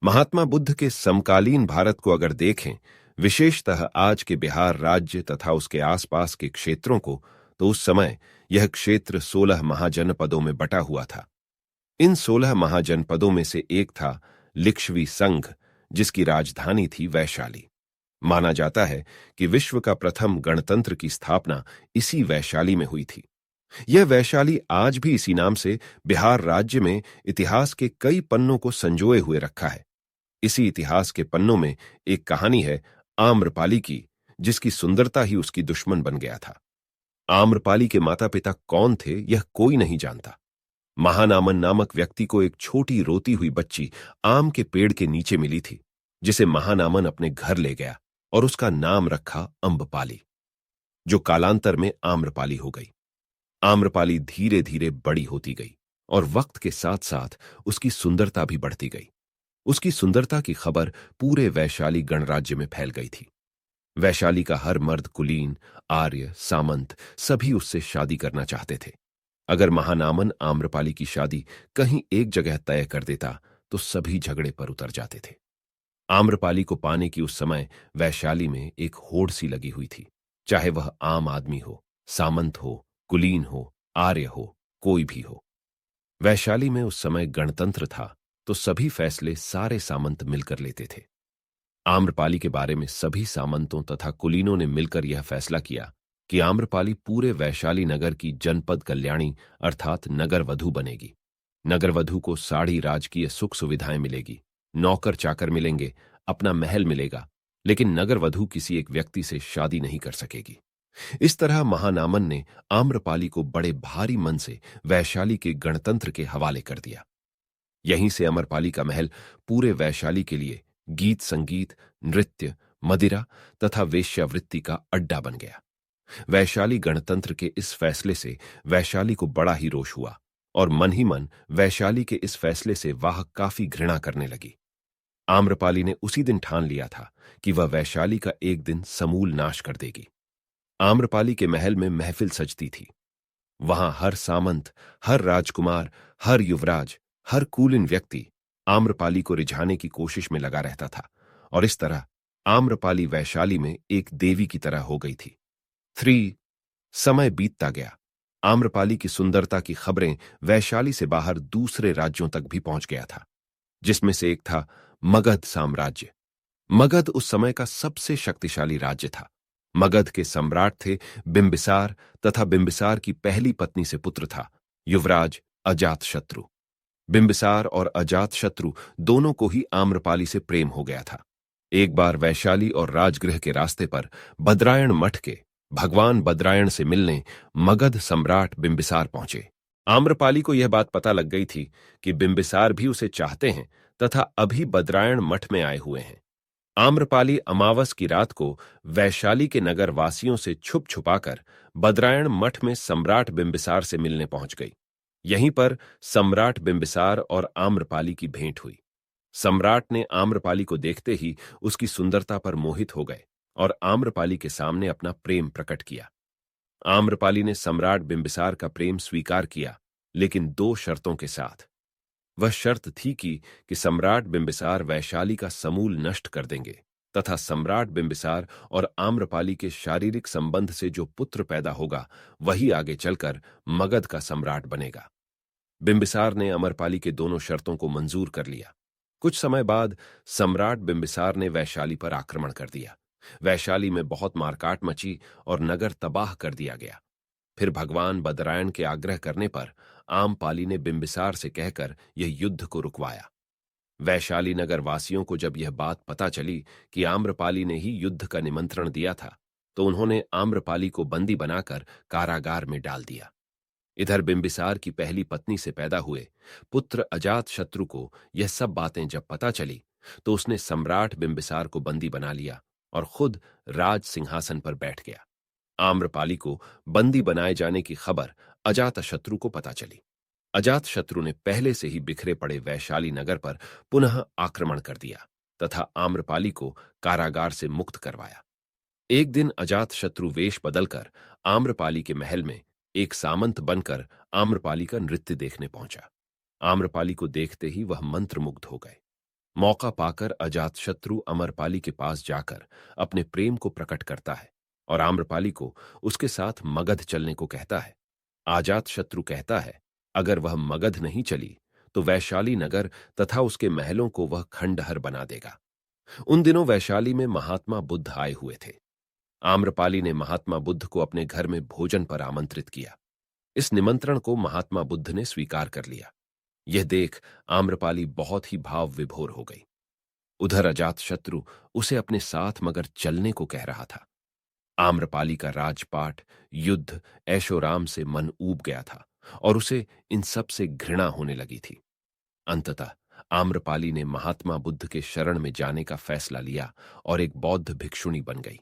महात्मा बुद्ध के समकालीन भारत को अगर देखें, विशेषतः आज के बिहार राज्य तथा उसके आसपास के क्षेत्रों को, तो उस समय यह क्षेत्र 16 महाजनपदों में बटा हुआ था। इन 16 महाजनपदों में से एक था लिच्छवी संघ, जिसकी राजधानी थी वैशाली। माना जाता है कि विश्व का प्रथम गणतंत्र की स्थापना इसी वैशाली में हुई थी। यह वैशाली आज भी इसी नाम से बिहार राज्य में इतिहास के कई पन्नों को संजोए हुए रखा है। इसी इतिहास के पन्नों में एक कहानी है आम्रपाली की, जिसकी सुंदरता ही उसकी दुश्मन बन गया था। आम्रपाली के माता पिता कौन थे, यह कोई नहीं जानता। महानामन नामक व्यक्ति को एक छोटी रोती हुई बच्ची आम के पेड़ के नीचे मिली थी, जिसे महानामन अपने घर ले गया और उसका नाम रखा अम्बपाली, जो कालांतर में आम्रपाली हो गई। आम्रपाली धीरे धीरे बड़ी होती गई और वक्त के साथ साथ उसकी सुंदरता भी बढ़ती गई। उसकी सुंदरता की खबर पूरे वैशाली गणराज्य में फैल गई थी। वैशाली का हर मर्द, कुलीन, आर्य, सामंत सभी उससे शादी करना चाहते थे। अगर महानामन आम्रपाली की शादी कहीं एक जगह तय कर देता तो सभी झगड़े पर उतर जाते थे। आम्रपाली को पाने की उस समय वैशाली में एक होड़ सी लगी हुई थी। चाहे वह आम आदमी हो, सामंत हो, कुलीन हो, आर्य हो, कोई भी हो। वैशाली में उस समय गणतंत्र था, तो सभी फैसले सारे सामंत मिलकर लेते थे। आम्रपाली के बारे में सभी सामंतों तथा कुलीनों ने मिलकर यह फैसला किया कि आम्रपाली पूरे वैशाली नगर की जनपद कल्याणी अर्थात नगर वधू बनेगी। नगर वधू को सारी राजकीय सुख सुविधाएं मिलेगी, नौकर चाकर मिलेंगे, अपना महल मिलेगा, लेकिन नगर वधू किसी एक व्यक्ति से शादी नहीं कर सकेगी। इस तरह महानामन ने आम्रपाली को बड़े भारी मन से वैशाली के गणतंत्र के हवाले कर दिया। यहीं से अमरपाली का महल पूरे वैशाली के लिए गीत संगीत, नृत्य, मदिरा तथा वेश्यावृत्ति का अड्डा बन गया। वैशाली गणतंत्र के इस फैसले से वैशाली को बड़ा ही रोष हुआ और मन ही मन वैशाली के इस फैसले से वाह काफी घृणा करने लगी। आम्रपाली ने उसी दिन ठान लिया था कि वह वैशाली का एक दिन समूल नाश कर देगी। आम्रपाली के महल में महफिल सजती थी। वहां हर सामंत, हर राजकुमार, हर युवराज, हर कुलीन व्यक्ति आम्रपाली को रिझाने की कोशिश में लगा रहता था और इस तरह आम्रपाली वैशाली में एक देवी की तरह हो गई थी। 3 समय बीतता गया। आम्रपाली की सुंदरता की खबरें वैशाली से बाहर दूसरे राज्यों तक भी पहुंच गया था, जिसमें से एक था मगध साम्राज्य। मगध उस समय का सबसे शक्तिशाली राज्य था। मगध के सम्राट थे बिंबिसार तथा बिंबिसार की पहली पत्नी से पुत्र था युवराज अजातशत्रु। बिंबिसार और अजातशत्रु दोनों को ही आम्रपाली से प्रेम हो गया था। एक बार वैशाली और राजगृह के रास्ते पर बद्रायण मठ के भगवान बद्रायण से मिलने मगध सम्राट बिंबिसार पहुंचे। आम्रपाली को यह बात पता लग गई थी कि बिंबिसार भी उसे चाहते हैं तथा अभी बद्रायण मठ में आए हुए हैं। आम्रपाली अमावस की रात को वैशाली के नगर वासियों से छुप छुपाकर बद्रायण मठ में सम्राट बिंबिसार से मिलने पहुंच गई। यहीं पर सम्राट बिंबिसार और आम्रपाली की भेंट हुई। सम्राट ने आम्रपाली को देखते ही उसकी सुंदरता पर मोहित हो गए और आम्रपाली के सामने अपना प्रेम प्रकट किया। आम्रपाली ने सम्राट बिंबिसार का प्रेम स्वीकार किया, लेकिन 2 शर्तों के साथ। वह शर्त थी कि सम्राट बिंबिसार वैशाली का समूल नष्ट कर देंगे तथा सम्राट बिंबिसार और आम्रपाली के शारीरिक संबंध से जो पुत्र पैदा होगा वही आगे चलकर मगध का सम्राट बनेगा। बिंबिसार ने अमरपाली के दोनों शर्तों को मंजूर कर लिया। कुछ समय बाद सम्राट बिंबिसार ने वैशाली पर आक्रमण कर दिया। वैशाली में बहुत मारकाट मची और नगर तबाह कर दिया गया। फिर भगवान बदरायण के आग्रह करने पर आम्रपाली ने बिंबिसार से कहकर यह युद्ध को रुकवाया। वैशाली नगर वासियों को जब यह बात पता चली कि आम्रपाली ने ही युद्ध का निमंत्रण दिया था, तो उन्होंने आम्रपाली को बंदी बनाकर कारागार में डाल दिया। इधर बिंबिसार की पहली पत्नी से पैदा हुए पुत्र अजातशत्रु को यह सब बातें जब पता चली, तो उसने सम्राट बिंबिसार को बंदी बना लिया और खुद राज सिंहासन पर बैठ गया। आम्रपाली को बंदी बनाए जाने की खबर अजातशत्रु को पता चली। अजातशत्रु ने पहले से ही बिखरे पड़े वैशाली नगर पर पुनः आक्रमण कर दिया तथा आम्रपाली को कारागार से मुक्त करवाया। एक दिन अजातशत्रु वेश बदलकर आम्रपाली के महल में एक सामंत बनकर आम्रपाली का नृत्य देखने पहुंचा। आम्रपाली को देखते ही वह मंत्रमुग्ध हो गए। मौका पाकर अजातशत्रु अमरपाली के पास जाकर अपने प्रेम को प्रकट करता है और आम्रपाली को उसके साथ मगध चलने को कहता है। अजातशत्रु कहता है, अगर वह मगध नहीं चली तो वैशाली नगर तथा उसके महलों को वह खंडहर बना देगा। उन दिनों वैशाली में महात्मा बुद्ध आए हुए थे। आम्रपाली ने महात्मा बुद्ध को अपने घर में भोजन पर आमंत्रित किया। इस निमंत्रण को महात्मा बुद्ध ने स्वीकार कर लिया। यह देख आम्रपाली बहुत ही भाव विभोर हो गई। उधर अजातशत्रु उसे अपने साथ मगर चलने को कह रहा था। आम्रपाली का राजपाट, युद्ध, ऐशोराम से मन ऊब गया था और उसे इन सब से घृणा होने लगी थी। अंततः आम्रपाली ने महात्मा बुद्ध के शरण में जाने का फैसला लिया और एक बौद्ध भिक्षुणी बन गई।